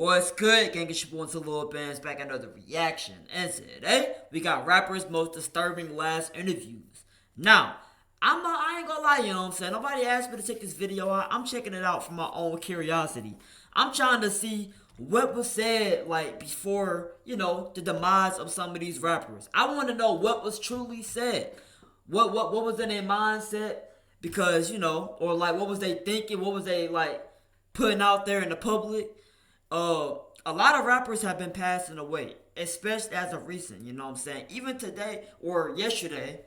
What's good? Gang of Shaboon to Lil Bands back another reaction. And today we got rappers' most disturbing last interviews. Now, I ain't gonna lie, you know what I'm saying? Nobody asked me to check this video out. I'm checking it out for my own curiosity. I'm trying to see what was said like before, the demise of some of these rappers. I want to know what was truly said. What was in their mindset? Because, or like what was they thinking? What was they like putting out there in the public? A lot of rappers have been passing away, especially as of recent, you know what I'm saying? Even today or yesterday,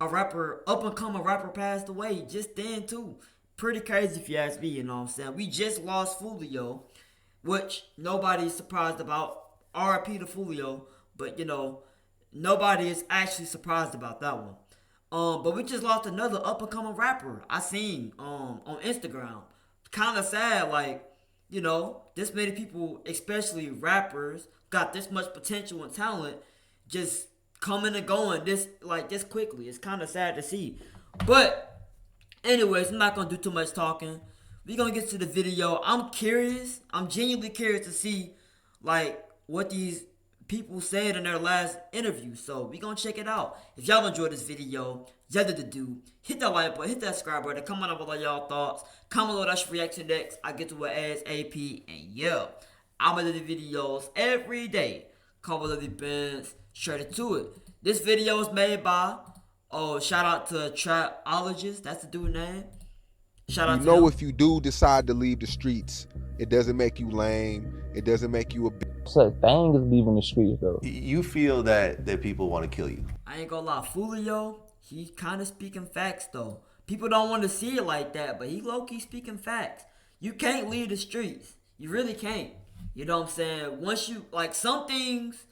up and coming rapper passed away just then too. Pretty crazy if you ask me, you know what I'm saying? We just lost Foolio, which nobody's surprised about. RIP to Foolio, but nobody is actually surprised about that one. But we just lost another up and coming rapper I seen on Instagram. Kinda sad, like, this many people, especially rappers, got this much potential and talent just coming and going this quickly. It's kind of sad to see. But anyways, I'm not gonna do too much talking. We're gonna get to the video. I'm curious. I'm genuinely curious to see like what these people said in their last interview. So we gonna check it out. If y'all enjoyed this video, y'all to do, hit that like button, hit that subscribe button, comment on below y'all thoughts, comment below that reaction next. I get to it as AP, and yeah, I'm gonna do the videos every day. Cover the bands, straight into it. This video is made by shout out to Trapologist, that's the dude name. Shout out to him. If you do decide to leave the streets, it doesn't make you lame. It doesn't make you a such thing as leaving the streets, though. You feel that people want to kill you. I ain't gonna lie, Julio, he kind of speaking facts though. People don't want to see it like that, but he low-key speaking facts. You can't leave the streets. You really can't. You know what I'm saying? Once you, like, some things,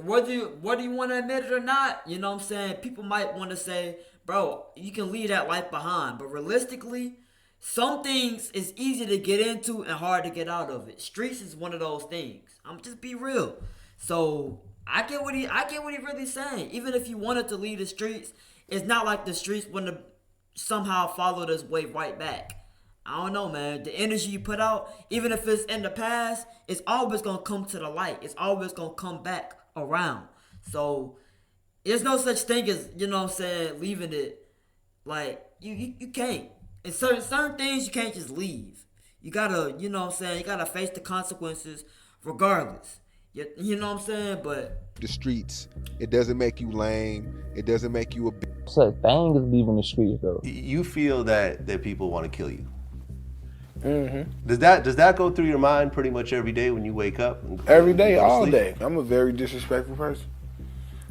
whether you want to admit it or not, you know what I'm saying? People might want to say, bro, you can leave that life behind. But realistically, some things is easy to get into and hard to get out of it. Streets is one of those things. I'm just be real. So I get what he really saying. Even if you wanted to leave the streets, it's not like the streets wouldn't have somehow followed his way right back. I don't know, man. The energy you put out, even if it's in the past, it's always gonna come to the light. It's always gonna come back around. So there's no such thing as, leaving it. Like, you can't. And certain things you can't just leave. You gotta, you gotta face the consequences regardless. You know what I'm saying? But the streets, it doesn't make you lame. It doesn't make you a such thing as leaving the streets, though. You feel that people want to kill you. Mm-hmm. Does that go through your mind pretty much every day when you wake up? Every day, all day. I'm a very disrespectful person.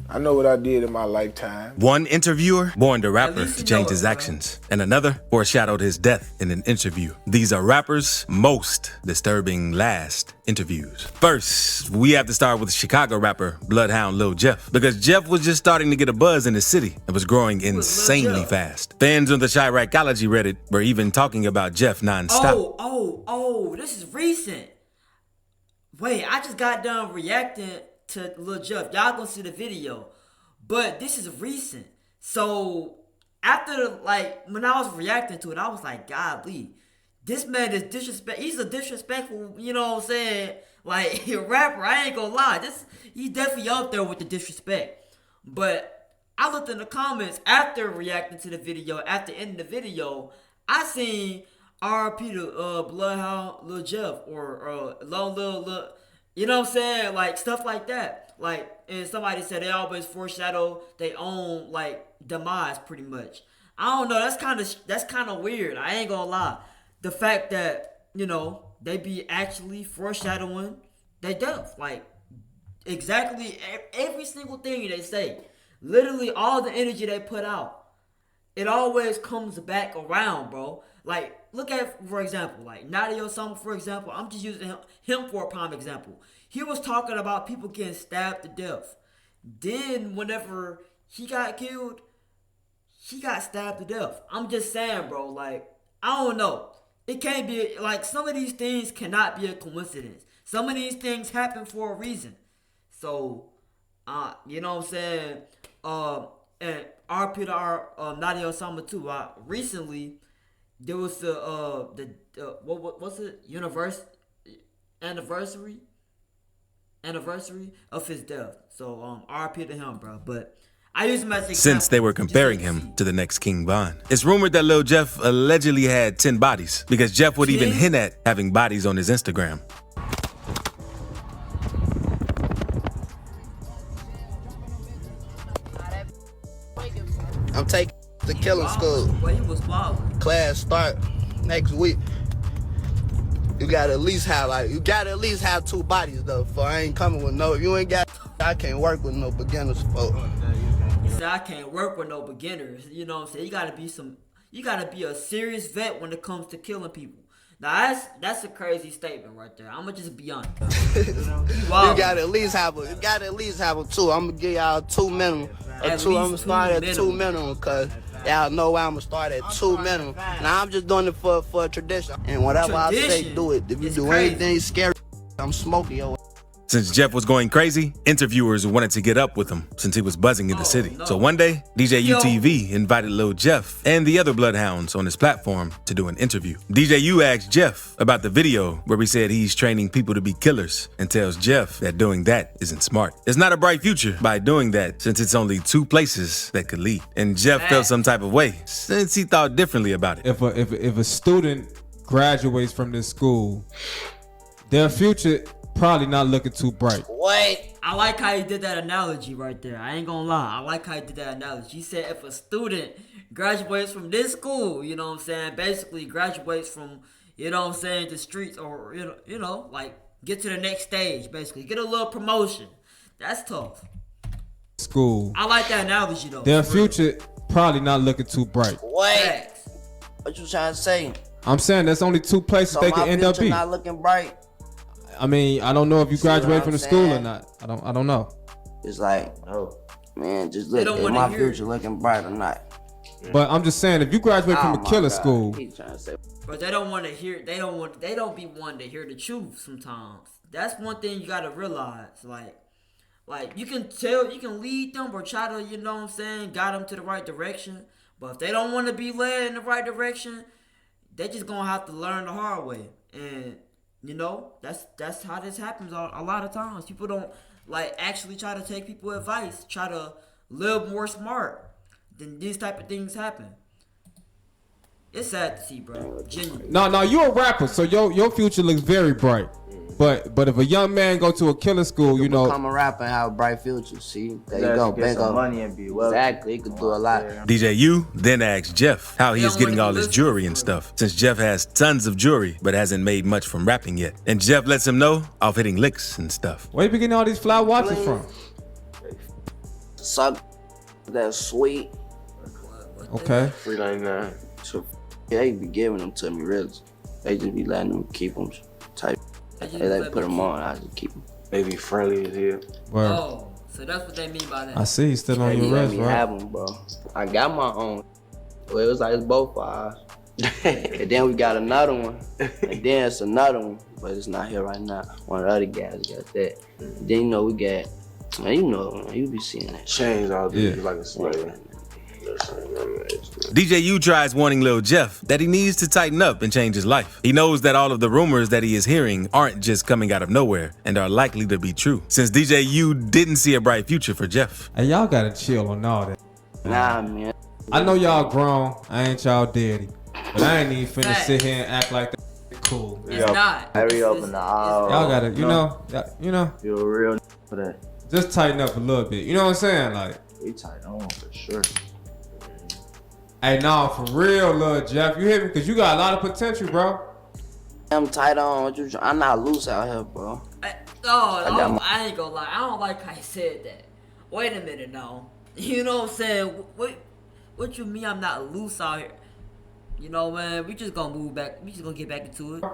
I know what I did in my lifetime. One interviewer warned a rapper to change his actions, and another foreshadowed his death in an interview. These are rappers' most disturbing last interviews. First, we have to start with Chicago rapper Bloodhound Lil Jeff, because Jeff was just starting to get a buzz in the city and was growing insanely fast. Fans on the Chiracology Reddit were even talking about Jeff nonstop. This is recent. Wait, I just got done reacting to Lil Jeff. Y'all gonna see the video, but this is recent. So after when I was reacting to it, I was like, golly, this man is disrespect. He's a disrespectful, you know what I'm saying, like rapper. I ain't gonna lie, he's definitely up there with the disrespect. But I looked in the comments after reacting to the video, after ending the video, I seen RP to Bloodhound Lil Jeff or Lil. You know what I'm saying? Like, stuff like that. Like, and somebody said they always foreshadow their own, like, demise, pretty much. I don't know. That's kind of weird. I ain't gonna lie. The fact that, they be actually foreshadowing their death. Like, exactly every single thing they say. Literally all the energy they put out. It always comes back around, bro. Like, look at, for example, like Nadia Osama, for example. I'm just using him for a prime example. He was talking about people getting stabbed to death. Then, whenever he got killed, he got stabbed to death. I'm just saying, bro, like, I don't know. It can't be, like, some of these things cannot be a coincidence. Some of these things happen for a reason. So, you know what I'm saying? And RP to Nadia Osama too. Recently, there was what's it? anniversary of his death. So RIP to him, bro. But I use him as an example. Since they were comparing him to the next King Von. It's rumored that Lil Jeff allegedly had 10 bodies because Jeff would even hint at having bodies on his Instagram. I'm taking the killing school. Well, he was wild. Class start next week. You gotta at least have 2 bodies though. For I ain't coming with no. If you ain't got, I can't work with no beginners, folks. He said I can't work with no beginners. You know what I'm saying? You gotta be a serious vet when it comes to killing people. Now that's a crazy statement right there. I'ma just be honest. You gotta at least have a 2. I'm gonna give y'all 2 minimum. I'm gonna start at 2 minimum, cause y'all know why I'm gonna start at 2 minimum. Now I'm just doing it for a tradition. And whatever I say, do it. If you do anything scary, I'm smoking your. Since Jeff was going crazy, interviewers wanted to get up with him since he was buzzing in the city. So one day, DJ UTV invited Lil Jeff and the other Bloodhounds on his platform to do an interview. DJ U asked Jeff about the video where he said he's training people to be killers and tells Jeff that doing that isn't smart. It's not a bright future by doing that since it's only 2 places that could lead. And Jeff felt some type of way since he thought differently about it. If a student graduates from this school, their future probably not looking too bright. Wait. I like how he did that analogy right there. I ain't gonna lie. I like how he did that analogy. He said if a student graduates from this school, you know what I'm saying, basically graduates from, you know what I'm saying, the streets, or you know, like get to the next stage, basically. Get a little promotion. That's tough. School. I like that analogy though. Their future probably not looking too bright. Wait. What you trying to say? I'm saying there's only 2 places they can end up being. Not looking bright. I mean, I don't know if you graduate from the school or not. I don't know. It's like, man, just look. Is my future looking bright or not? But I'm just saying, if you graduate from a killer school, but they don't want to hear. They don't be wanting to hear the truth sometimes. That's one thing you gotta realize. Like you can lead them or try to, you know what I'm saying, guide them to the right direction. But if they don't want to be led in the right direction, they just gonna have to learn the hard way. And you know, that's how this happens a lot of times. People don't actually try to take people's advice, try to live more smart. Then these type of things happen. It's sad to see, bro. Genuinely. No, you're a rapper, so your future looks very bright. But if a young man go to a killer school, you know, become a rapper and have a bright future. See, there you go, get some money and be well. Exactly, he could do a lot. DJ U then asked Jeff how he is getting all his jewelry and stuff, since Jeff has tons of jewelry but hasn't made much from rapping yet. And Jeff lets him know off hitting licks and stuff. Where you be getting all these fly watches from? Suck, that's sweet. Okay. $3.99. So they be giving them to me, really. They just be letting them keep them tight. They like put them on, I just keep them. They be friendly as hell. Word. Oh, so that's what they mean by that. I see you still on your wrist, right? Have them, bro. I got my own. Well, it was like it's both for us. And then we got another one. And then it's another one, but it's not here right now. One of the other guys got that. And then you know we got, man, you know, you be seeing that. Chains all day, like a slave. DJ U tries warning Lil Jeff that he needs to tighten up and change his life. He knows that all of the rumors that he is hearing aren't just coming out of nowhere and are likely to be true, since DJ U didn't see a bright future for Jeff. Hey, y'all gotta chill on all that. Nah, man. I know y'all grown. I ain't y'all daddy. But I ain't even finna sit here and act like that cool. It's not. Hurry up in the aisle. Y'all gotta, you know. You're a real for that. Just tighten up a little bit. You know what I'm saying? Like, we tight on for sure. Hey, no, for real, Lil Jeff. You hear me? Because you got a lot of potential, bro. I'm tight on. I'm not loose out here, bro. I ain't gonna lie. I don't like how he said that. Wait a minute, now. You know what I'm saying? What you mean I'm not loose out here? You know, man, we just gonna move back. We just gonna get back into it.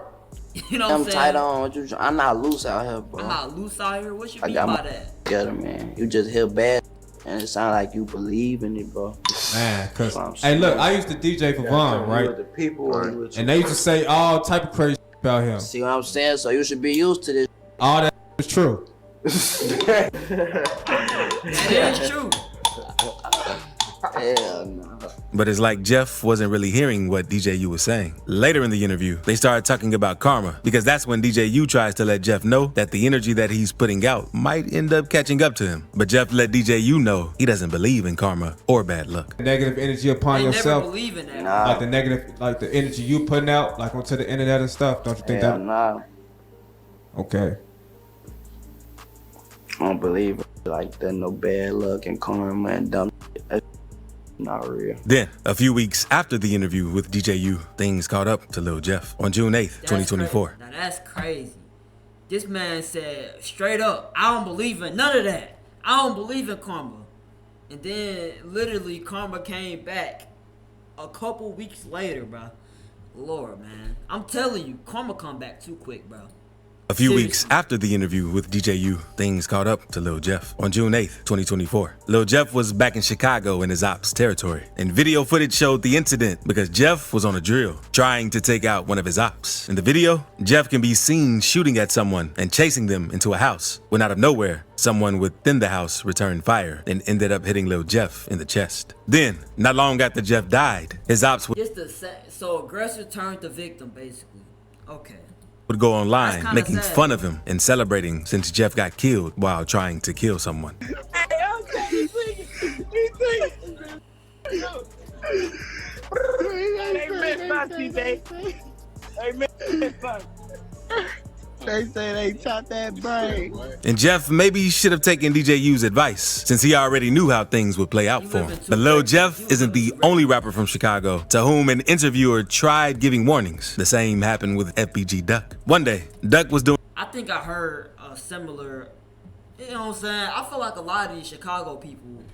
You know what I'm saying? I'm tight on. I'm not loose out here, bro. I'm not loose out here? What you mean by that? Together, man. You just hear bad. And it sound like you believe in it, bro. Man, cause hey, look, I used to DJ for Von, right? The people and they used to say all type of crazy about him. See what I'm saying? So you should be used to this. All that is true. That is true. Hell no. But it's like Jeff wasn't really hearing what DJU was saying. Later in the interview, they started talking about karma, because that's when DJU tries to let Jeff know that the energy that he's putting out might end up catching up to him. But Jeff let DJU know he doesn't believe in karma or bad luck. Negative energy upon yourself. Never believe in that. Like the negative, like the energy you putting out, like onto the internet and stuff. Don't you think that? Nah. Okay. I don't believe it. Like that, no bad luck and karma and dumb shit. That's not real. Then, a few weeks after the interview with DJU, things caught up to Lil Jeff on June 8th, 2024. Crazy. Now that's crazy. This man said straight up, I don't believe in none of that. I don't believe in karma. And then literally karma came back a couple weeks later, bro. Lord, man. I'm telling you, karma come back too quick, bro. A few weeks after the interview with DJU, things caught up to Lil Jeff on June 8th, 2024. Lil Jeff was back in Chicago in his ops territory, and video footage showed the incident because Jeff was on a drill, trying to take out one of his ops. In the video, Jeff can be seen shooting at someone and chasing them into a house, when out of nowhere, someone within the house returned fire and ended up hitting Lil Jeff in the chest. Then, not long after Jeff died, his ops so aggressor turned the victim, basically. Okay. would go online making sad. fun of him and celebrating since Jeff got killed while trying to kill someone. They say they chopped that brain. And Jeff maybe should have taken DJU's advice, since he already knew how things would play out for him. But Lil Jeff isn't the only rapper from Chicago to whom an interviewer tried giving warnings. The same happened with FBG Duck. One day, Duck was doing... I think I heard a similar, you know what I'm saying? I feel like a lot of these Chicago people,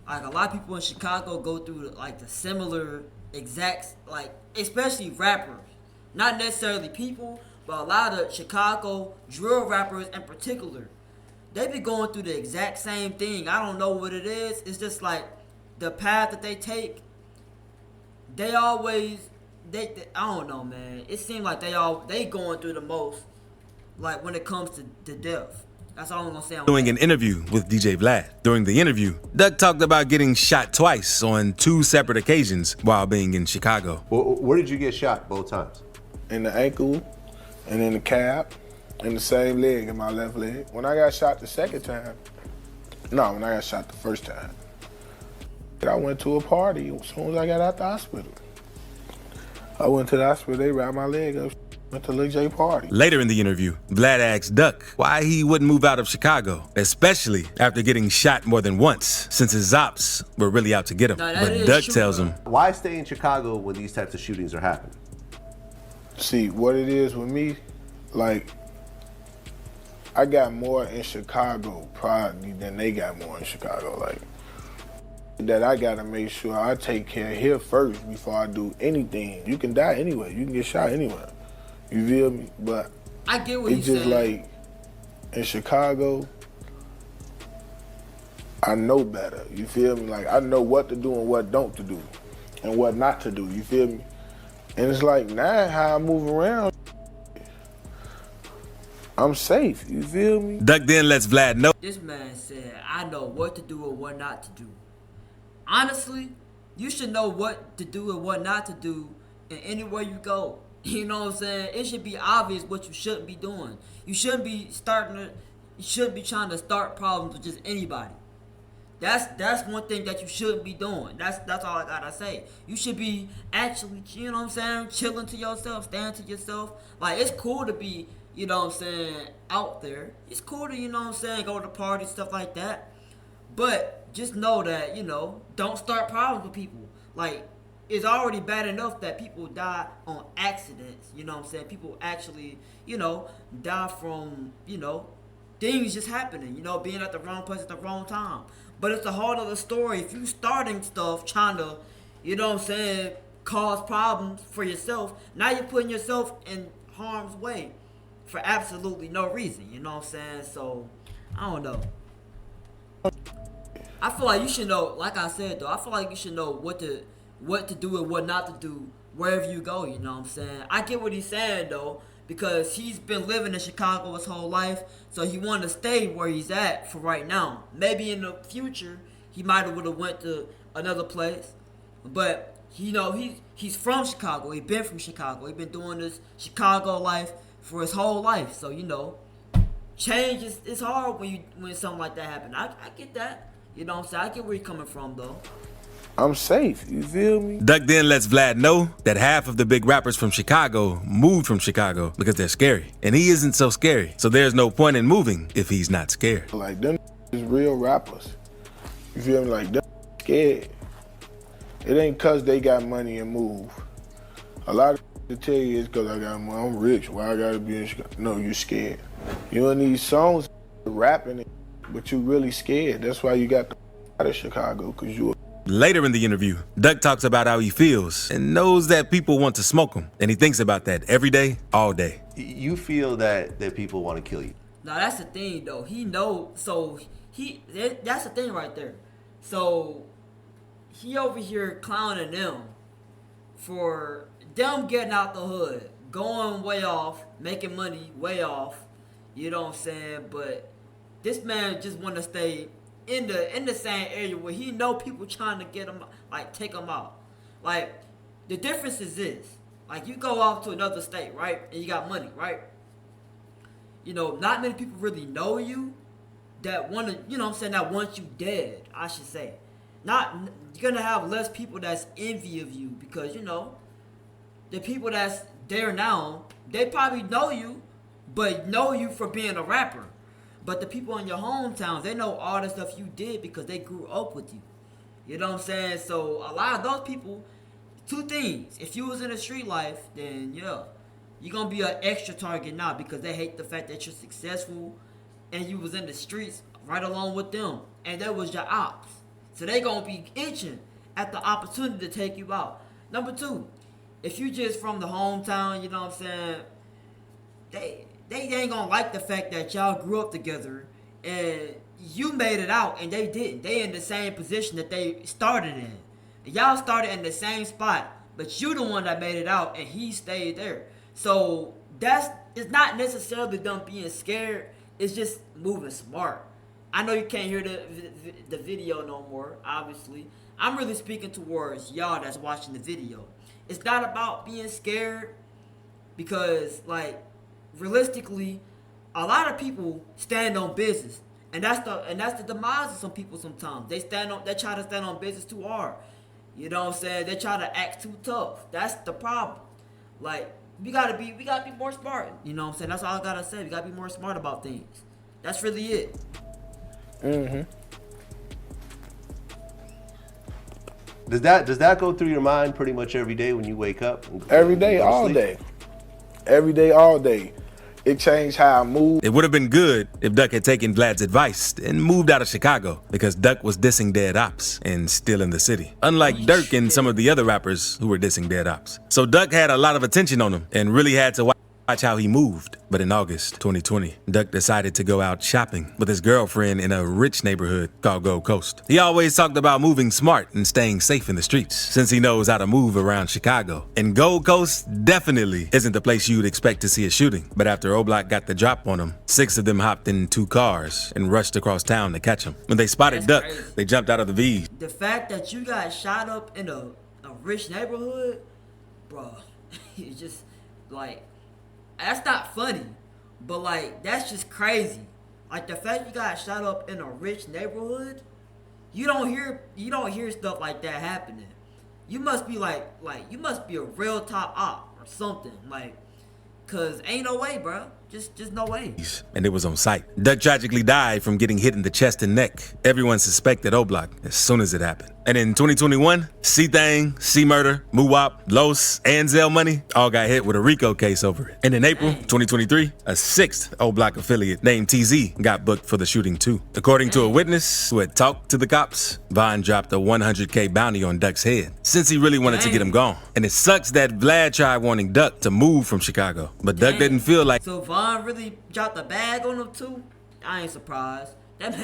like a lot of people in Chicago go through like the similar exacts, like especially rappers. Not necessarily people, but a lot of Chicago drill rappers in particular, they be going through the exact same thing. I don't know what it is. It's just like the path that they take. They always, I don't know, man. It seems like they going through the most, like when it comes to death. That's all I'm gonna say. Doing an interview with DJ Vlad. During the interview, Duck talked about getting shot twice on 2 separate occasions while being in Chicago. Where did you get shot both times? In the ankle. And in the calf, in the same leg, in my left leg. When I got shot the second time, when I got shot the first time, I went to a party as soon as I got out the hospital. I went to the hospital, they wrapped my leg up, went to Lil J party. Later in the interview, Vlad asked Duck why he wouldn't move out of Chicago, especially after getting shot more than once, since his ops were really out to get him. But Duck tells him, why stay in Chicago when these types of shootings are happening? See, what it is with me, like, I got more in Chicago probably than they got more in Chicago. Like, that I gotta make sure I take care of here first before I do anything. You can die anywhere. You can get shot anywhere. You feel me? But I get what it's just like, in Chicago, I know better. You feel me? Like, I know what to do and what don't to do and what not to do. You feel me? And it's like, now how I move around, I'm safe, you feel me? Duck then lets Vlad know. This man said, I know what to do and what not to do. Honestly, you should know what to do and what not to do in anywhere you go. You know what I'm saying? It should be obvious what you shouldn't be doing. You shouldn't be trying to start problems with just anybody. That's one thing that you shouldn't be doing. That's all I gotta say. You should be actually, you know what I'm saying, chilling to yourself, staying to yourself. Like, it's cool to be, you know what I'm saying, out there. It's cool to, you know what I'm saying, go to parties, stuff like that. But just know that, you know, don't start problems with people. Like, it's already bad enough that people die on accidents. You know what I'm saying? People actually, you know, die from, you know, things just happening. You know, being at the wrong place at the wrong time. But it's a whole other story. If you starting stuff trying to, you know what I'm saying, cause problems for yourself, now you're putting yourself in harm's way for absolutely no reason. You know what I'm saying? So, I don't know. I feel like you should know, like I said though, I feel like you should know what to do and what not to do wherever you go, you know what I'm saying? I get what he's saying though, because he's been living in Chicago his whole life, so he wanted to stay where he's at for right now. Maybe in the future, he might have would have went to another place. But he's from Chicago. He been from Chicago. He been doing this Chicago life for his whole life. So change is hard when something like that happen. I get that. You know what I'm saying? I get where you're coming from though. I'm safe. You feel me? Duck then lets Vlad know that half of the big rappers from Chicago moved from Chicago because they're scary. And he isn't so scary. So there's no point in moving if he's not scared. Like, them is real rappers. You feel me? Like, them scared. It ain't cause they got money and move. A lot of to tell you is cause I got money. I'm rich. Why I gotta be in Chicago? No, you scared. You don't need songs rapping, but you really scared. That's why you got the out of Chicago, cause you. Later in the interview, Duck talks about how he feels and knows that people want to smoke him. And he thinks about that every day, all day. You feel that people want to kill you. Now that's the thing though. He know, so that's the thing right there. So he over here clowning them for them getting out the hood, going way off, making money way off. You know what I'm saying? But this man just want to stay in the same area where he know people trying to get him, like, take him out. Like, the difference is this. Like, you go off to another state, right? And you got money, right? Not many people really know you that want to, that want you dead, I should say. You're going to have less people that's envy of you because, the people that's there now, they probably know you, but know you for being a rapper. But the people in your hometowns, they know all the stuff you did because they grew up with you. You know what I'm saying? So a lot of those people, two things. If you was in the street life, then you're going to be an extra target now because they hate the fact that you're successful and you was in the streets right along with them. And that was your ops. So they going to be itching at the opportunity to take you out. Number two, if you just from the hometown, you know what I'm saying, they ain't gonna like the fact that y'all grew up together and you made it out and they didn't. They in the same position that they started in. Y'all started in the same spot, but you the one that made it out and he stayed there. So it's not necessarily them being scared. It's just moving smart. I know you can't hear the video no more, obviously. I'm really speaking towards y'all that's watching the video. It's not about being scared because, like, realistically, a lot of people stand on business, and that's the demise of some people. Sometimes they try to stand on business too hard. You know what I'm saying? They try to act too tough. That's the problem. Like, we gotta be more smart. You know what I'm saying? That's all I gotta say. We gotta be more smart about things. That's really it. Does that go through your mind pretty much every day when you wake up? Every day, all day. Every day, all day. It changed how I move. It would have been good if Duck had taken Vlad's advice and moved out of Chicago because Duck was dissing dead ops and still in the city. Unlike Dirk and some of the other rappers who were dissing dead ops. So Duck had a lot of attention on him and really had to watch how he moved. But in August 2020, Duck decided to go out shopping with his girlfriend in a rich neighborhood called Gold Coast. He always talked about moving smart and staying safe in the streets since he knows how to move around Chicago. And Gold Coast definitely isn't the place you'd expect to see a shooting. But after O-Block got the drop on him, 6 of them hopped in 2 cars and rushed across town to catch him. When they spotted Duck, they jumped out of the V's. The fact that you got shot up in a rich neighborhood, bro, it's just like, that's not funny, but like, that's just crazy. Like, the fact you got shot up in a rich neighborhood, you don't hear stuff like that happening. You must be you must be a real top op or something, like, cause ain't no way, bro. Just no way. And it was on sight. Duck tragically died from getting hit in the chest and neck. Everyone suspected O-Block as soon as it happened. And in 2021, C-Thang, C-Murder, Muwop, Los, and Zell Money all got hit with a RICO case over it. And in April 2023, a 6th O-Block affiliate named TZ got booked for the shooting too. According to a witness who had talked to the cops, Vaughn dropped a $100K bounty on Duck's head since he really wanted to get him gone. And it sucks that Vlad tried wanting Duck to move from Chicago, but Duck didn't feel like... So Vaughn really dropped a bag on him too? I ain't surprised. That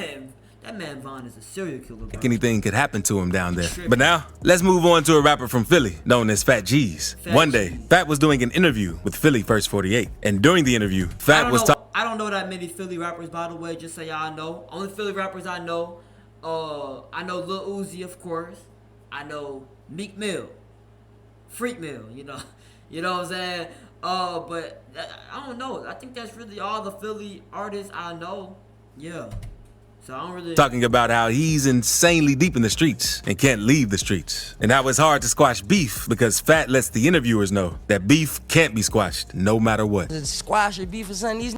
man Vaughn is a serial killer, bro. Anything could happen to him down there. But now, let's move on to a rapper from Philly known as Fat G's. One day, Fat was doing an interview with Philly First 48. And during the interview, Fat was talking... I don't know that many Philly rappers, by the way, just so y'all know. Only Philly rappers I know, I know Lil Uzi, of course. I know Meek Mill, Freak Mill, you know what I'm saying? But I don't know. I think that's really all the Philly artists I know. Yeah. So I don't really Talking about how he's insanely deep in the streets and can't leave the streets, and how it's hard to squash beef because Fat lets the interviewers know that beef can't be squashed no matter what. Squash or beef or something. These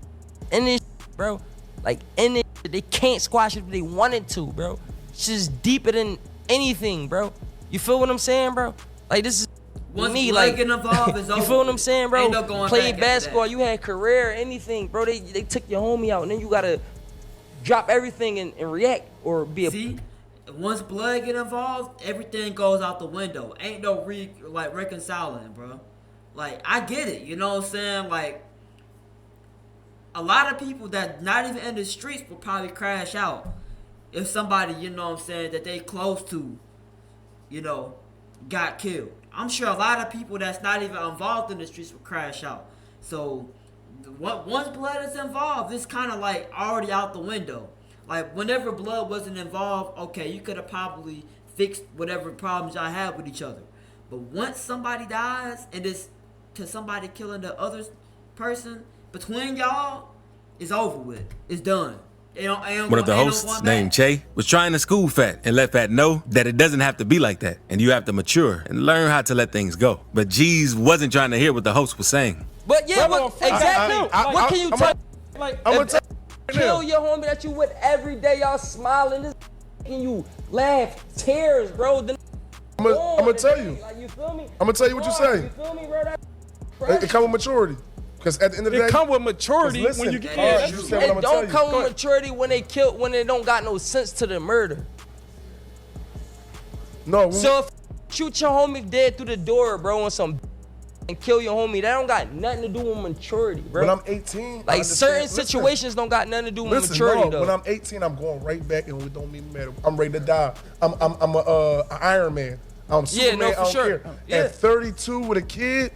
in this, bro. Like in this, they can't squash it if they wanted to, bro. It's just deeper than anything, bro. You feel what I'm saying, bro? Like this is once me, blood like get involved, it's you over. feel what I'm saying, bro? Ain't no going Played back after basketball, that. you had career, anything, bro. They took your homie out, and then you gotta drop everything and react or be a. See, once blood get involved, everything goes out the window. Ain't no reconciling, bro. Like I get it, you know what I'm saying? Like a lot of people that not even in the streets will probably crash out if somebody, you know what I'm saying, that they close to, you know, got killed. I'm sure a lot of people that's not even involved in the streets will crash out. So once blood is involved, it's kind of like already out the window. Like whenever blood wasn't involved, okay, you could have probably fixed whatever problems y'all had with each other. But once somebody dies and it's to somebody killing the other person, between y'all, it's over with. It's done. One of the hosts, named Che, was trying to school Fat and let Fat know that it doesn't have to be like that, and you have to mature and learn how to let things go. But G's wasn't trying to hear what the host was saying. But yeah, exactly. What can you tell? I'm gonna tell kill your homie that you with every day, y'all smiling, this and you laugh, tears, bro. I'm gonna tell you. Like, you feel me? I'm gonna tell you what you say. You feel me, bro? It come with maturity. Because at the end of the day, It come with maturity when you get it don't come with maturity when they don't got no sense to the murder. No. So if shoot your homie dead through the door, bro, and kill your homie, that don't got nothing to do with maturity, bro. When I'm 18, like certain situations don't got nothing to do with maturity, though. When I'm 18, I'm going right back, and it don't even matter. I'm ready to die. I'm a Iron Man. I'm Superman. No, for I don't sure. care. Yeah. At 32 with a kid,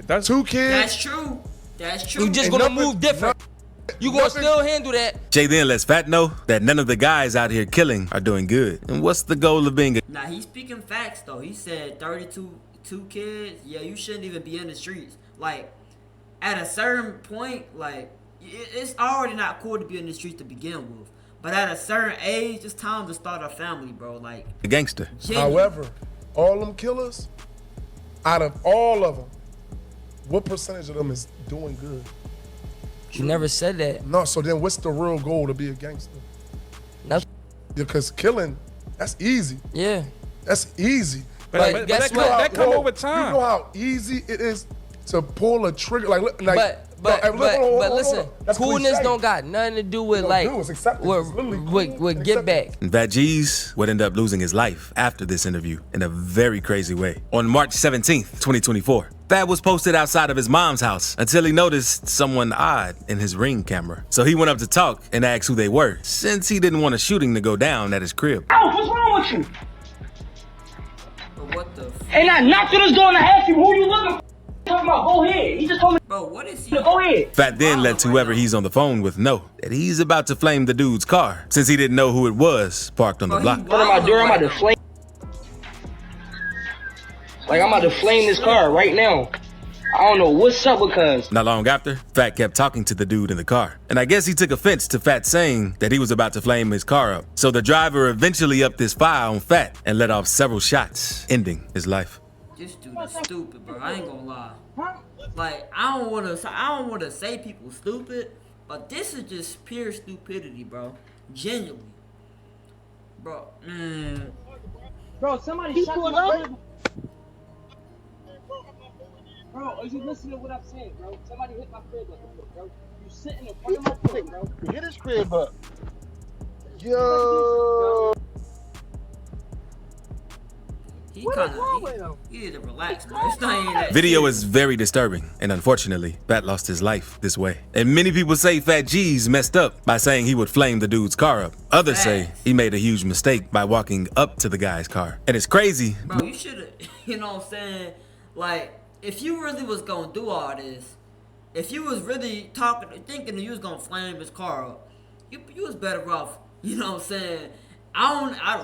that's 2 kids. That's true. That's true. You just gonna move different. You gonna still handle that. Jay then lets Fat know that none of the guys out here killing are doing good. And what's the goal of being a... Nah, he's speaking facts, though. He said 32 kids. Yeah, you shouldn't even be in the streets. Like, at a certain point, like, it's already not cool to be in the streets to begin with. But at a certain age, it's time to start a family, bro. Like, a gangster. However, all them killers, out of all of them, what percentage of them is doing good? You never said that. No, so then what's the real goal to be a gangster? Because killing, that's easy. Yeah. That's easy. But that come over time. You know how easy it is to pull a trigger. But listen, coolness don't got nothing to do with with get back. And Fat G's would end up losing his life after this interview in a very crazy way. On March 17th, 2024, Fat was posted outside of his mom's house until he noticed someone odd in his Ring camera. So he went up to talk and ask who they were, since he didn't want a shooting to go down at his crib. Oh, what's wrong with you? What the? And I knocked on his door and I asked him, who you looking for? Talking about, go ahead. He just told me, bro, what is he? Go ahead. Fat then lets whoever he's on the phone with know that he's about to flame the dude's car, since he didn't know who it was parked on the block. In front of my door, I'm about to flame. Like, I'm about to flame this car right now. I don't know what's up because. Not long after, Fat kept talking to the dude in the car. And I guess he took offense to Fat saying that he was about to flame his car up. So the driver eventually upped his fire on Fat and let off several shots, ending his life. This dude is stupid, bro. I ain't gonna lie. Like, I don't wanna say people stupid, but this is just pure stupidity, bro. Genuinely. Bro, Bro, somebody shot me. Bro, are you listening to what I'm saying, bro? Somebody hit my crib up, bro. You sitting in front of my crib, bro. Hit his crib up. Yo. He need to relax, man. It's not even that Video serious. is very disturbing, and unfortunately, Fat lost his life this way. And many people say Fat G's messed up by saying he would flame the dude's car up. Others say he made a huge mistake by walking up to the guy's car. And it's crazy. Bro, you should've, you know what I'm saying? Like, if you really was gonna do all this, if you was really thinking that you was gonna flame his car up, you was better off, you know what I'm saying?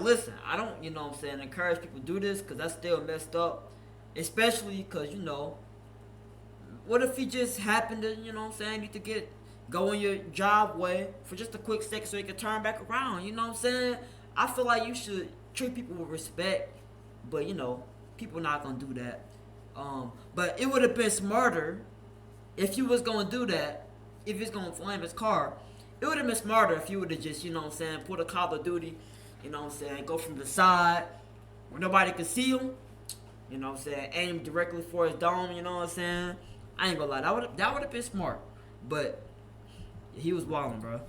Listen, I don't, you know what I'm saying, encourage people to do this because that's still messed up. Especially because, you know, what if he just happened to, you know what I'm saying, need to go in your job way for just a quick second so he can turn back around, you know what I'm saying? I feel like you should treat people with respect, but, you know, people not going to do that. But it would have been smarter if you was going to do that, if he's going to flame his car. It would have been smarter if you would have just, you know what I'm saying, put a Call of Duty, you know what I'm saying, go from the side where nobody could see him, you know what I'm saying, aim directly for his dome, you know what I'm saying. I ain't gonna lie, that would have been smart, but he was wilding, bro.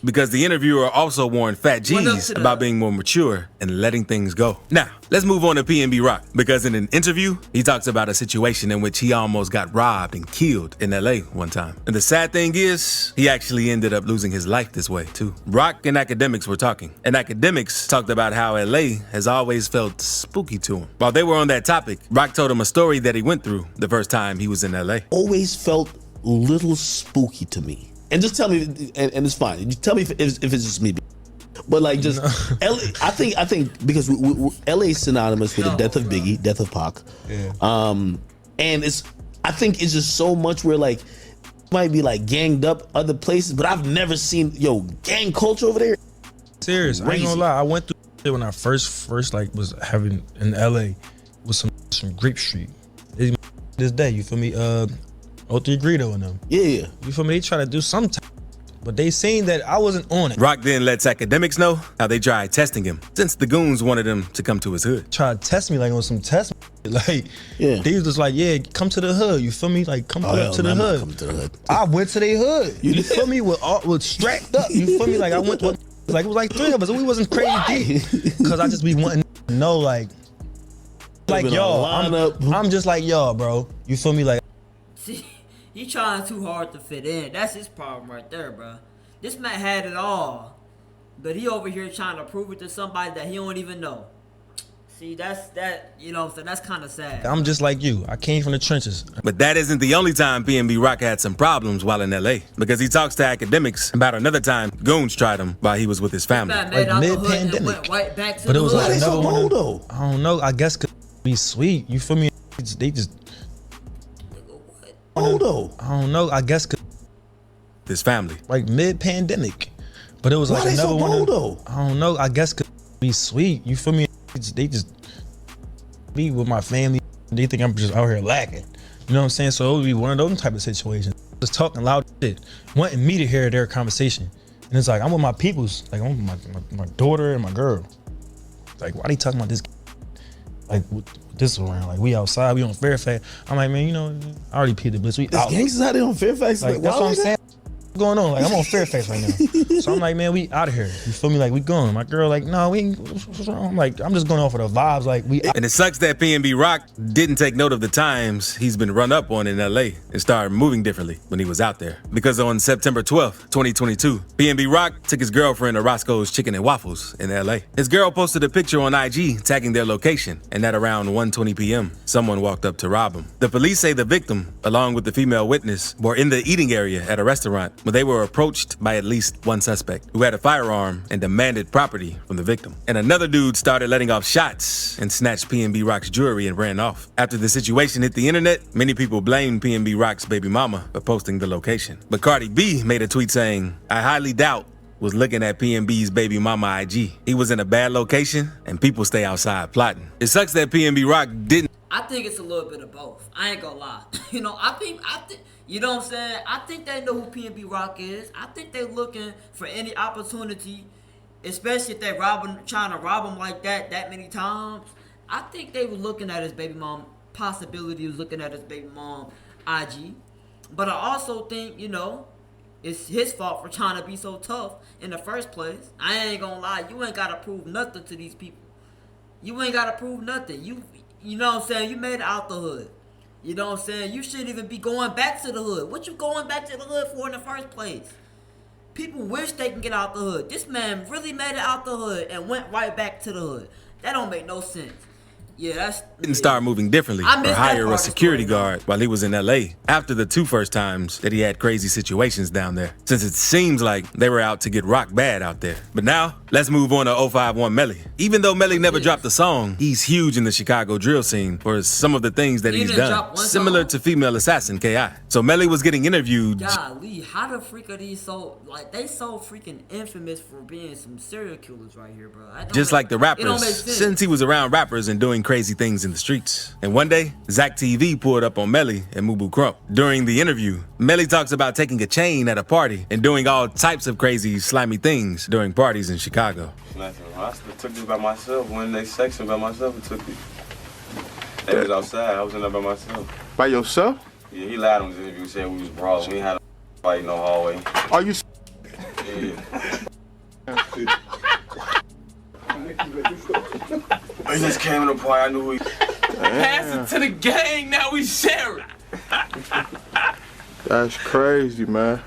Because the interviewer also warned Fat G's about being more mature and letting things go. Now, let's move on to PnB Rock, because in an interview, he talks about a situation in which he almost got robbed and killed in LA one time. And the sad thing is, he actually ended up losing his life this way, too. Rock and Academics were talking, and Academics talked about how LA has always felt spooky to him. While they were on that topic, Rock told him a story that he went through the first time he was in LA. Always felt a little spooky to me. And just tell me, and it's fine. You tell me if it's just me. But like, just LA. I think because LA is synonymous with the death of Biggie, death of Pac. Yeah. And I think it's just so much where like might be like ganged up other places, but I've never seen gang culture over there. Serious, I ain't gonna lie. I went through it when I first like was having in LA with some Grape Street. This day, you feel me? 03 Greedo and them. Yeah. You feel me? They try to do something, but they seen that I wasn't on it. Rock then lets Academics know how they tried testing him, since the goons wanted him to come to his hood. Tried to test me like on some test. Like, yeah. They was just like, yeah, come to the hood. You feel me? Like, come to the hood. Come to the hood. I went to their hood. You feel me? With strapped up. You feel me? Like, I went to, like, it was like 3 of us, and we wasn't crazy deep. Because I just be wanting to know, like y'all, I'm just like y'all, bro. You feel me? Like, see, he trying too hard to fit in. That's his problem right there, bro. This man had it all, but he over here trying to prove it to somebody that he don't even know. See, you know, so that's kind of sad. I'm just like you. I came from the trenches. But that isn't the only time PnB Rock had some problems while in LA, because he talks to Academics about another time goons tried him while he was with his family. Like mid-pandemic. Right back to but it was hood. like another one. Though? I don't know. I guess could be sweet. You feel me? They just. I don't know. I guess his family. Like mid-pandemic, but it was like another one. I don't know. I guess could be sweet. You feel me? They just be with my family. They think I'm just out here lacking. You know what I'm saying? So it would be one of those type of situations. Just talking loud shit, wanting me to hear their conversation, and it's like I'm with my peoples. Like I'm with my daughter and my girl. Like why they talking about this? Like this around, like we outside, we on Fairfax. I'm like, man, you know, I already peed the blitz. We There's gangsters out there on Fairfax. Like that's what I'm saying. What's going on? Like I'm on Fairfax right now. So I'm like, man, we out of here. You feel me? Like we going. My girl, like, no, we ain't. What's wrong? I'm like, I'm just going off of the vibes. Like we. And it sucks that PnB Rock didn't take note of the times he's been run up on in LA and started moving differently when he was out there. Because on September 12th, 2022, PnB Rock took his girlfriend to Roscoe's Chicken and Waffles in LA. His girl posted a picture on IG tagging their location, and at around 1:20 p.m., someone walked up to rob him. The police say the victim, along with the female witness, were in the eating area at a restaurant when they were approached by at least one suspect who had a firearm and demanded property from the victim. And another dude started letting off shots and snatched PnB Rock's jewelry and ran off. After the situation hit the internet, many people blamed PnB Rock's baby mama for posting the location. But Cardi B made a tweet saying, "I highly doubt was looking at PnB's baby mama IG. He was in a bad location and people stay outside plotting." It sucks that PnB Rock didn't. I think it's a little bit of both. I ain't gonna lie. You know, I think, you know what I'm saying? I think they know who PnB Rock is. I think they're looking for any opportunity, especially if they're trying to rob him like that many times. I think they were looking at his baby mom, possibility of looking at his baby mom IG. But I also think, you know, it's his fault for trying to be so tough in the first place. I ain't gonna lie. You ain't gotta prove nothing to these people. You ain't gotta prove nothing. You know what I'm saying? You made it out the hood. You know what I'm saying? You shouldn't even be going back to the hood. What you going back to the hood for in the first place? People wish they can get out the hood. This man really made it out the hood and went right back to the hood. That don't make no sense. Yeah, that's Didn't start moving differently I or missed that hire part a of the security story, though. guard while he was in LA. After the 2 first times that he had crazy situations down there, since it seems like they were out to get Rock bad out there. But now, let's move on to 051 Melly. Even though Melly never dropped a song, he's huge in the Chicago drill scene for some of the things that he's done, similar to female assassin K.I. So Melly was getting interviewed. Golly, how the freak are these they so freaking infamous for being some serial killers right here, bro. Just like the it don't make rappers, sense. since he was around rappers and doing crazy things in the streets. And one day, Zach TV pulled up on Melly and Mubu Crump. During the interview, Melly talks about taking a chain at a party and doing all types of crazy, slimy things during parties in Chicago. Nothing. I took this by myself. When they section by myself, I took it. They was outside. I was in there by myself. By yourself? Yeah, he lied on his interview. Said we was brawling. We ain't had a fight in no hallway. Are you? Yeah. He just came in the party. I knew he. Pass it to the gang. Now we share it. That's crazy, man.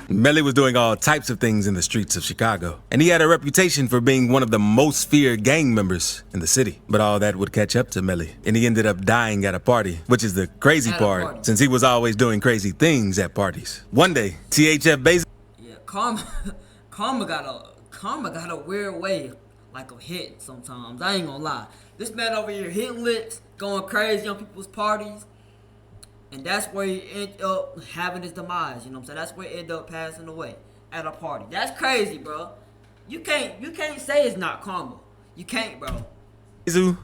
Melly was doing all types of things in the streets of Chicago, and he had a reputation for being one of the most feared gang members in the city. But all that would catch up to Melly, and he ended up dying at a party, which is the crazy part, since he was always doing crazy things at parties. One day, THF Bezos. Yeah, Karma got a weird way, like of hitting sometimes. I ain't gonna lie. This man over here hitting licks, going crazy on people's parties. And that's where he ended up having his demise, you know what I'm saying? That's where he ended up passing away at a party. That's crazy, bro. You can't say it's not karma. You can't, bro.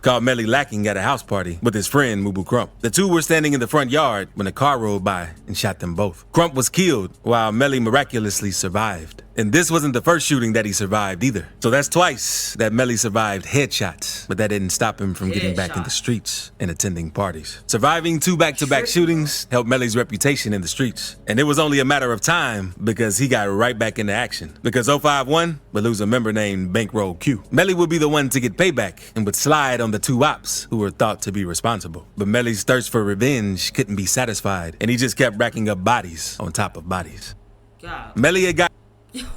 Called Melly lacking at a house party with his friend Mubu Crump. The two were standing in the front yard when a car rolled by and shot them both. Crump was killed while Melly miraculously survived. And this wasn't the first shooting that he survived either. So that's twice that Melly survived headshots, but that didn't stop him from getting back in the streets and attending parties. Surviving 2 back-to-back shootings helped Melly's reputation in the streets. And it was only a matter of time because he got right back into action. Because 051 would lose a member named Bankroll Q. Melly would be the one to get payback and would slide on the 2 ops who were thought to be responsible. But Melly's thirst for revenge couldn't be satisfied, and he just kept racking up bodies on top of bodies. God. Melly had got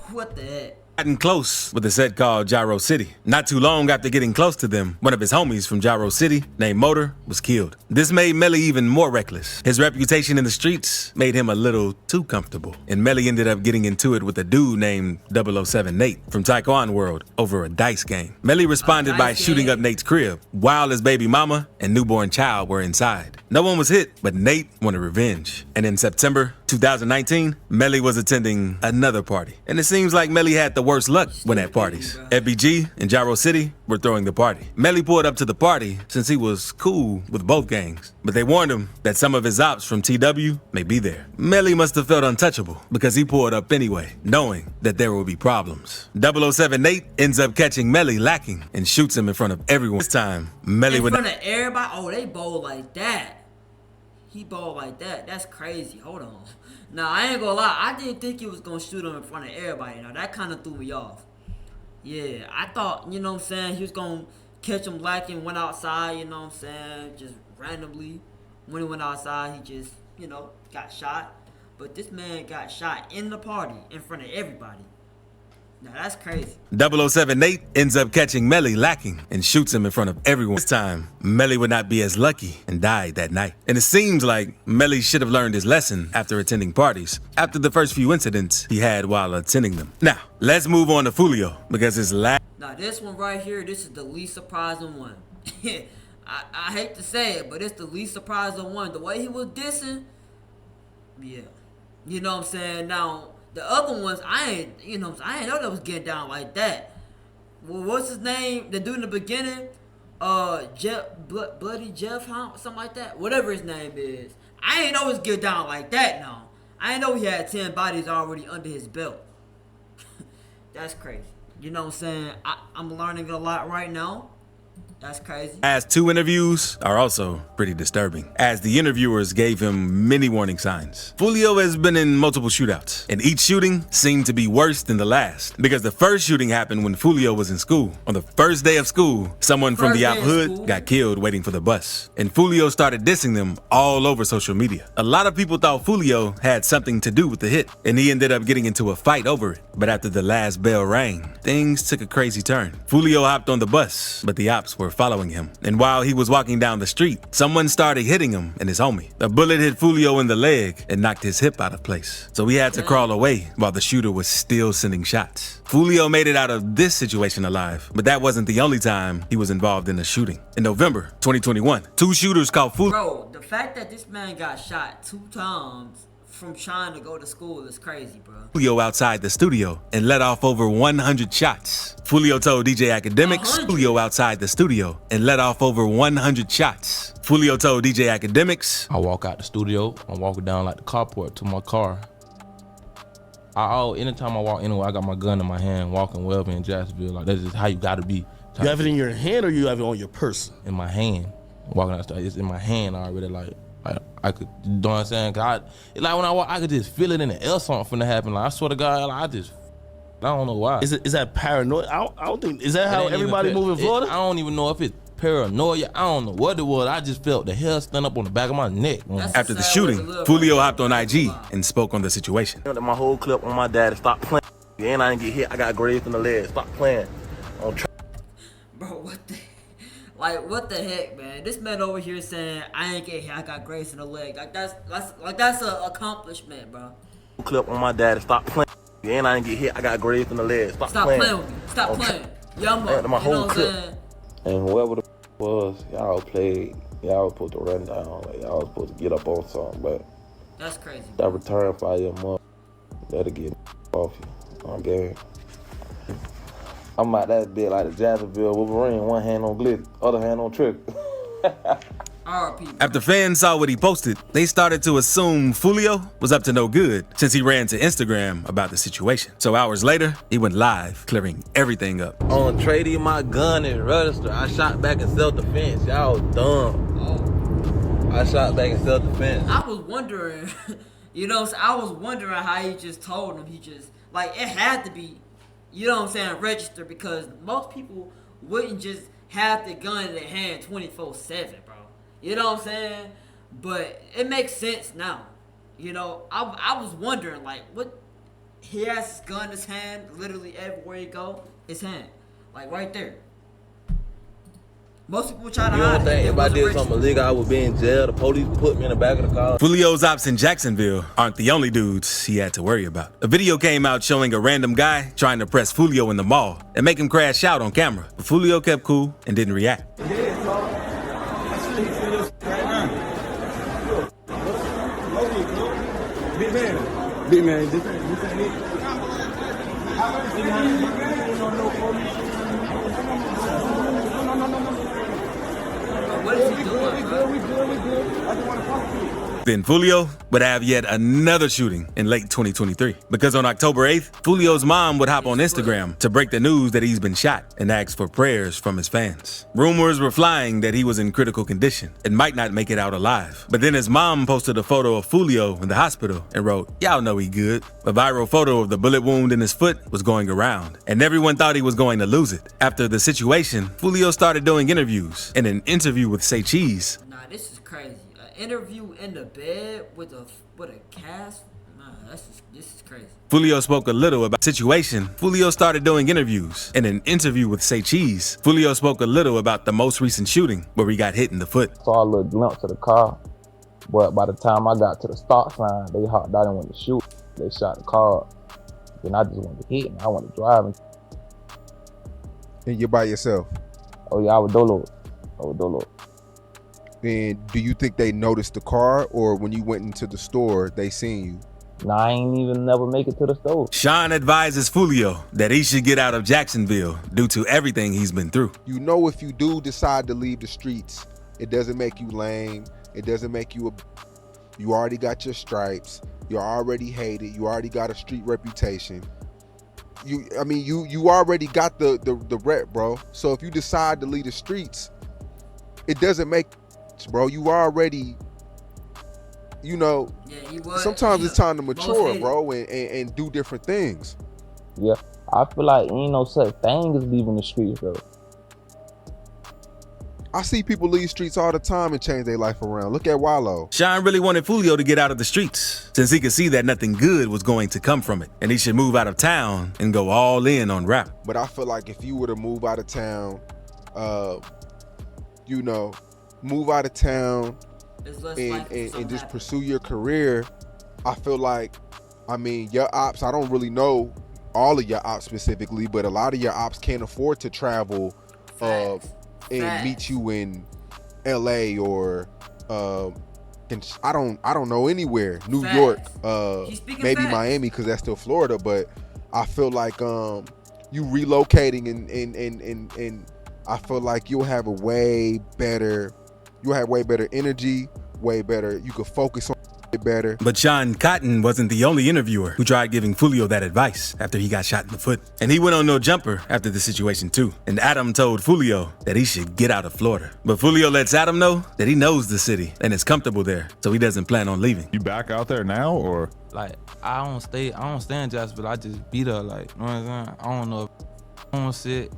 What the heck? gotten close with a set called Gyro City. Not too long after getting close to them, one of his homies from Gyro City, named Motor, was killed. This made Melly even more reckless. His reputation in the streets made him a little too comfortable, and Melly ended up getting into it with a dude named 007 Nate from Taekwondo World over a dice game. Melly responded by shooting up Nate's crib while his baby mama and newborn child were inside. No one was hit, but Nate wanted revenge. And in September 2019, Melly was attending another party. And it seems like Melly had the worst luck when at parties. FBG and Gyro City were throwing the party. Melly pulled up to the party since he was cool with both gangs, but they warned him that some of his ops from TW may be there. Melly must have felt untouchable because he pulled up anyway, knowing that there would be problems. 007 Nate ends up catching Melly lacking and shoots him in front of everyone. This time, Melly would in front of everybody? Oh, they bowl like that. He balled like that. That's crazy. Hold on. Nah, I ain't gonna lie. I didn't think he was gonna shoot him in front of everybody. Now, that kind of threw me off. Yeah, I thought, you know what I'm saying, he was gonna catch him lacking, went outside, you know what I'm saying, just randomly. When he went outside, he just, you know, got shot. But this man got shot in the party in front of everybody. Now, that's crazy. 007 Nate ends up catching Melly lacking and shoots him in front of everyone. This time, Melly would not be as lucky and died that night. And it seems like Melly should have learned his lesson after attending parties, after the first few incidents he had while attending them. Now, let's move on to Foolio, because his last... Now, this one right here, this is the least surprising one. I hate to say it, but it's the least surprising one. The way he was dissing, yeah. You know what I'm saying? Now, the other ones, I ain't know that was getting down like that. Well, what's his name? The dude in the beginning, Bloody Jeff, Hound, something like that. Whatever his name is. I ain't know it was getting down like that now. I ain't know he had 10 bodies already under his belt. That's crazy. You know what I'm saying? I'm learning a lot right now. That's crazy. Last 2 interviews are also pretty disturbing, as the interviewers gave him many warning signs. Julio has been in multiple shootouts, and each shooting seemed to be worse than the last, because the first shooting happened when Julio was in school. On the first day of school, someone from the out hood got killed waiting for the bus, and Julio started dissing them all over social media. A lot of people thought Julio had something to do with the hit, and he ended up getting into a fight over it. But after the last bell rang, things took a crazy turn. Julio hopped on the bus, but the ops cops were following him. And while he was walking down the street, someone started hitting him and his homie. A bullet hit Foolio in the leg and knocked his hip out of place. So he had to crawl away while the shooter was still sending shots. Foolio made it out of this situation alive, but that wasn't the only time he was involved in a shooting. In November 2021, 2 shooters caught Foolio. Bro, the fact that this man got shot 2 times from trying to go to school is crazy, bro. Foolio outside the studio and let off over 100 shots. Foolio told DJ Academics, Foolio outside the studio and let off over 100 shots. Foolio told DJ Academics, I walk out the studio, I'm walking down like the carport to my car. Anytime I walk anywhere, I got my gun in my hand, walking well in Jacksonville. Like, that's just how you gotta be. You have it in your hand or you have it on your person? In my hand. Walking out the store, it's in my hand already. Like I could, you know what I'm saying? Cause like when I walk, I could just feel it in the air, something finna happen. Like I swear to God, like, I don't know why. Is that paranoid? I don't think, is that how everybody move in Florida? I don't even know if it's paranoia. I don't know what it was. I just felt the hair stand up on the back of my neck. After the shooting, Foolio hopped on IG and spoke on the situation. My whole clip on my daddy, stop playing. And I didn't get hit. I got grazed in the leg. Stop playing. Bro, what the heck, man? This man over here saying I ain't get hit. I got grazed in the leg. Like that's an accomplishment, bro. Clip on my daddy, stop playing. And I didn't get hit. I got grazed in the leg. Stop playing with me. Stop playing. Yumma. My you know whole what I'm saying? And whoever the was, y'all played, y'all was supposed to run down, like y'all was supposed to get up on something, but that's crazy. That return fire your mother, that'll get off you on game. I'm out that bit like the Jacksonville Wolverine, one hand on glitz, other hand on trick. After fans saw what he posted, they started to assume Foolio was up to no good since he ran to Instagram about the situation. So hours later, he went live, clearing everything up. On trading my gun and register, I shot back in self-defense. Y'all dumb. I shot back in self-defense. I was wondering, I was wondering how he just told him. He just, like, it had to be, register, because most people wouldn't just have the gun in their hand 24/7, bro. You know what I'm saying? But it makes sense now. I was wondering, like, what? He has his gun in his hand, literally everywhere he go, his hand. Like, right there. Most people try to hide it. If I did something illegal, I would be in jail. The police put me in the back of the car. Foolio's ops in Jacksonville aren't the only dudes he had to worry about. A video came out showing a random guy trying to press Foolio in the mall and make him crash out on camera. But Foolio kept cool and didn't react. Big man, What is he doing, bro? We good. I just want to talk to you. Then Foolio would have yet another shooting in late 2023. Because on October 8th, Foolio's mom would hop on Instagram to break the news that he's been shot and ask for prayers from his fans. Rumors were flying that he was in critical condition and might not make it out alive. But then his mom posted a photo of Foolio in the hospital and wrote, "Y'all know he good." A viral photo of the bullet wound in his foot was going around, and everyone thought he was going to lose it. After the situation, Foolio started doing interviews. In an interview with Say Cheese, Nah, this is crazy. Interview in the bed with a cast? Nah, this is crazy. Foolio spoke a little about the situation. Foolio started doing interviews. In an interview with Say Cheese, Foolio spoke a little about the most recent shooting where he got hit in the foot. Saw a little glimpse of the car, but by the time I got to the stop sign, they hopped out and went to shoot. They shot the car. Then I just went to hit and I went to drive. And you're by yourself? Oh yeah, I was dolo. And do you think they noticed the car, or when you went into the store, they seen you? Nah, I ain't even never make it to the store. Sean advises Foolio that he should get out of Jacksonville due to everything he's been through. If you do decide to leave the streets, it doesn't make you lame. It doesn't make you you already got your stripes. You're already hated. You already got a street reputation. You already got the rep, bro. So if you decide to leave the streets, it doesn't make, bro. You already, sometimes it's time to mature, bro, and do different things. Yeah, I feel like ain't no such thing as leaving the streets, bro. I see people leave streets all the time and change their life around. Look at Wallow. Sean really wanted Foolio to get out of the streets since he could see that nothing good was going to come from it, and he should move out of town and go all in on rap. But I feel like if you were to move out of town, you know, move out of town and just pursue your career, I feel like, I mean, your ops, I don't really know all of your ops specifically, but a lot of your ops can't afford to travel and meet you in LA or I don't know anywhere, New York, maybe Miami, because that's still Florida. But I feel like you relocating and I feel like you'll have way better energy, way better. You could focus on it better. But Sean Cotton wasn't the only interviewer who tried giving Foolio that advice after he got shot in the foot. And he went on no jumper after the situation too. And Adam told Foolio that he should get out of Florida. But Foolio lets Adam know that he knows the city and is comfortable there, so he doesn't plan on leaving. You back out there now, or? Like, I don't stay in Jacksonville. I just be there, like, you know what I'm saying? I don't know if I don't sit,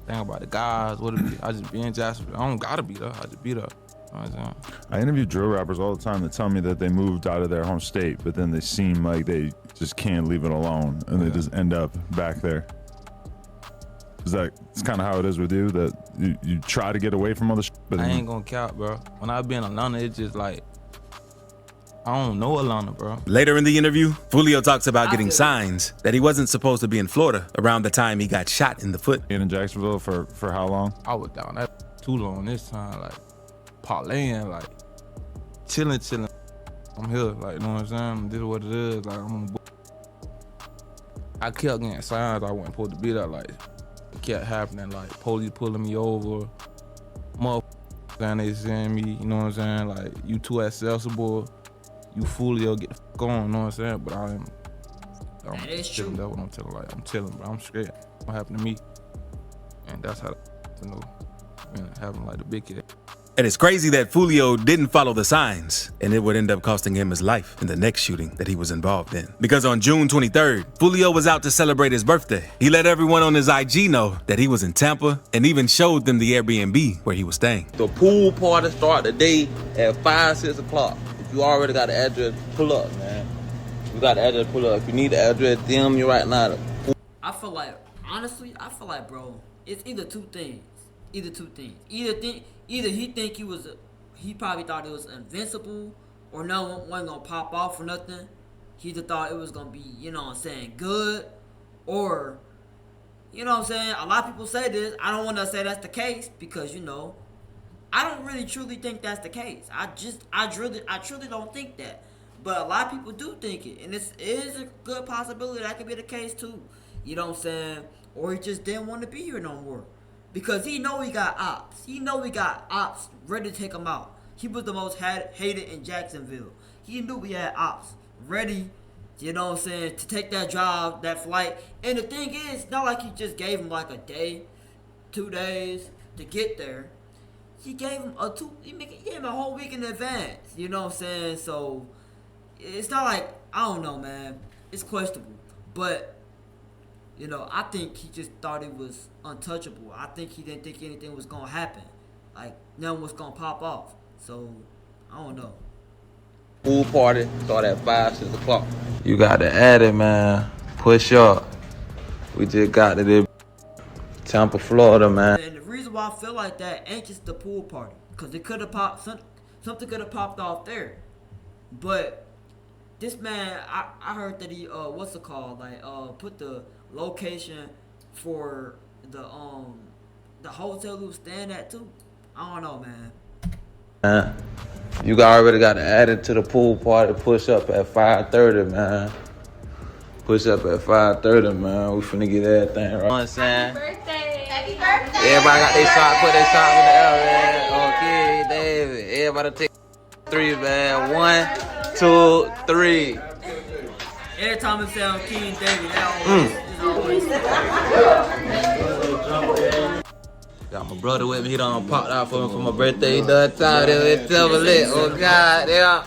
think about the guys, what it be. I just be in Jacksonville. I don't gotta be there. I just be there. You know what I'm saying? I interview drill rappers all the time that tell me that they moved out of their home state, but then they seem like they just can't leave it alone, and they just end up back there. It's kind of how it is with you, that you try to get away from other shit, but I ain't gonna count, bro. When I be in Atlanta, it's just like, I don't know Atlanta, bro. Later in the interview, Julio talks about getting signs that he wasn't supposed to be in Florida around the time he got shot in the foot. In Jacksonville for how long? I was down there too long this time, like parlaying, like chilling. I'm here, like, you know what I'm saying? This is what it is, like, I kept getting signs I wasn't supposed to be there, like, it kept happening, like police pulling me over, motherfuckers saying they seeing me, you know what I'm saying? Like, you too accessible. You Foolio, get the fuck on, you know what I'm saying? But I'm chilling, that's what I'm telling, like, I'm chilling, but I'm scared. What happened to me? And that's how, you know, having like the big kid. And it's crazy that Foolio didn't follow the signs, and it would end up costing him his life in the next shooting that he was involved in. Because on June 23rd, Foolio was out to celebrate his birthday. He let everyone on his IG know that he was in Tampa and even showed them the Airbnb where he was staying. The pool party start the day at 5, 6 o'clock. If you already got the address, pull up, man. You got the address, pull up. If you need the address, DM me right now. I feel like, honestly, bro, it's either two things. Either he probably thought it was invincible, or no one wasn't gonna pop off or nothing. He either thought it was gonna be, you know what I'm saying, good, or, you know what I'm saying, a lot of people say this. I don't want to say that's the case because, you know, I don't really truly think that's the case. I truly don't think that. But a lot of people do think it, and it is a good possibility that could be the case too. You know what I'm saying? Or he just didn't want to be here no more. Because he know he got ops. He know he got ops ready to take him out. He was the most hated in Jacksonville. He knew we had ops ready, you know what I'm saying, to take that job, that flight. And the thing is, it's not like he just gave him like a day, 2 days to get there. He gave him he gave him a whole week in advance. You know what I'm saying? So it's not like, I don't know, man. It's questionable. But, you know, I think he just thought it was untouchable. I think he didn't think anything was going to happen. Like, nothing was going to pop off. So, I don't know. Pool party start at 5, 6 o'clock. You got to add it, man. Push up. We just got to this Tampa, Florida, man. And the reason why I feel like that ain't just the pool party. Because it could have popped, something could have popped off there. But this man, I heard that he, what's it called? Like, put the location for the hotel he was staying at too. I don't know, man. You already got to add it to the pool party. Push up at 5:30, man. Push up at 5:30, man. We finna get everything right. You know what I'm saying? Happy birthday. Happy birthday. Everybody got their shot, put their shot in the air, man. Okay, David. Everybody take 3, man. 1, 2, 3. Every time it sounds King David, that always. Got my brother with me. He done popped out for me for my birthday. He done time. It's lit. Oh, God. Yeah.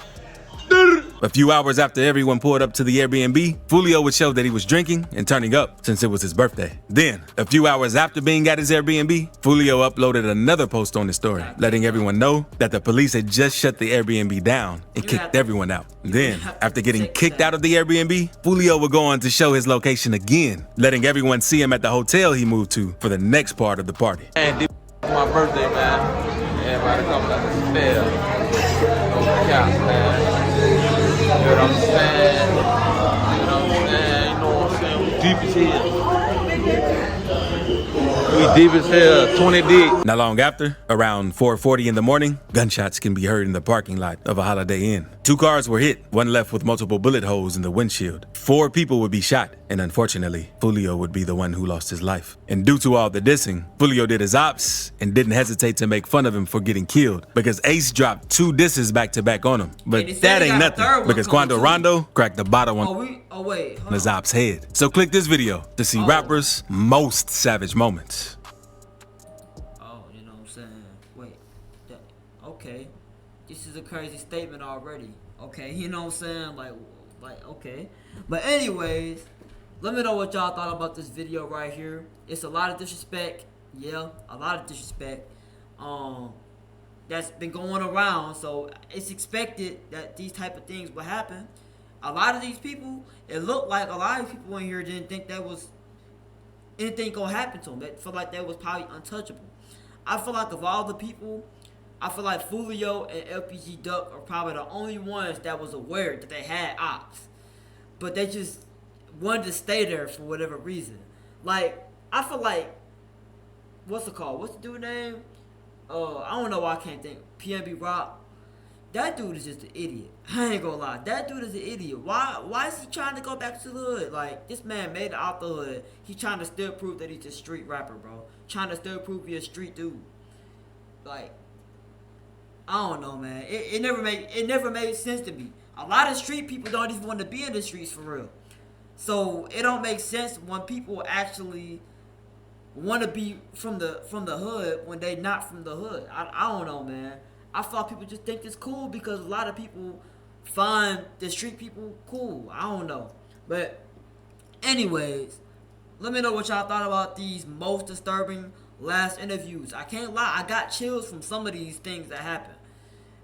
A few hours after everyone pulled up to the Airbnb, Foolio would show that he was drinking and turning up since it was his birthday. Then, a few hours after being at his Airbnb, Foolio uploaded another post on his story, letting everyone know that the police had just shut the Airbnb down and kicked everyone out. Then, after getting kicked out of the Airbnb, Foolio would go on to show his location again, letting everyone see him at the hotel he moved to for the next part of the party. And my birthday, man. gotta come like a spell. No cap, man. You know what I'm saying? You know what I'm saying? You know what I'm saying? We deep as hell. We deep as hell, 20 deep. Not long after, around 4:40 in the morning, gunshots can be heard in the parking lot of a Holiday Inn. 2 cars were hit, one left with multiple bullet holes in the windshield. 4 people would be shot, and unfortunately, Julio would be the one who lost his life. And due to all the dissing, Julio did his ops and didn't hesitate to make fun of him for getting killed because Ace dropped 2 disses back to back on him. But that ain't nothing because Quando Rondo cracked the bottle on his ops' head. So click this video to see rappers' most savage moments. Okay, this is a crazy statement already. Okay, you know what I'm saying? Like, okay. But anyways, let me know what y'all thought about this video right here. It's a lot of disrespect. Yeah, a lot of disrespect. That's been going around. So it's expected that these type of things will happen. A lot of these people, it looked like a lot of people in here didn't think that was anything gonna happen to them. They felt like that was probably untouchable. I feel like of all the people, I feel like Foolio and FBG Duck are probably the only ones that was aware that they had ops. But they just wanted to stay there for whatever reason. Like, I feel like, what's it called? What's the dude's name? I don't know why I can't think. PnB Rock. That dude is just an idiot. I ain't gonna lie. That dude is an idiot. Why is he trying to go back to the hood? Like, this man made it out the hood. He trying to still prove that he's a street rapper, bro. Trying to still prove he's a street dude. Like, I don't know, man. It never made sense to me. A lot of street people don't even want to be in the streets for real. So it don't make sense when people actually want to be from the hood when they not from the hood. I don't know, man. I thought people just think it's cool because a lot of people find the street people cool. I don't know. But anyways, let me know what y'all thought about these most disturbing last interviews. I can't lie, I got chills from some of these things that happened.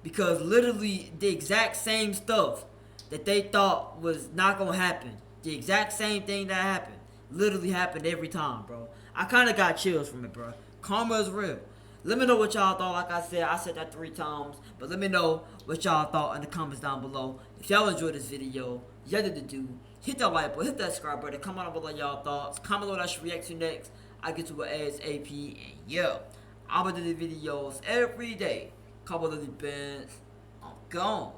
Because literally the exact same stuff that they thought was not gonna happen, the exact same thing that happened, literally happened every time, bro. I kinda got chills from it, bro. Karma is real. Let me know what y'all thought. Like I said that 3 times. But let me know what y'all thought in the comments down below. If y'all enjoyed this video, y'all did the do. Hit that like button, hit that subscribe button. Comment on below y'all thoughts. Comment what I should react to next. I get to it ASAP. And yeah, I'm gonna do the videos every day. Couple of the bands. I'm gone.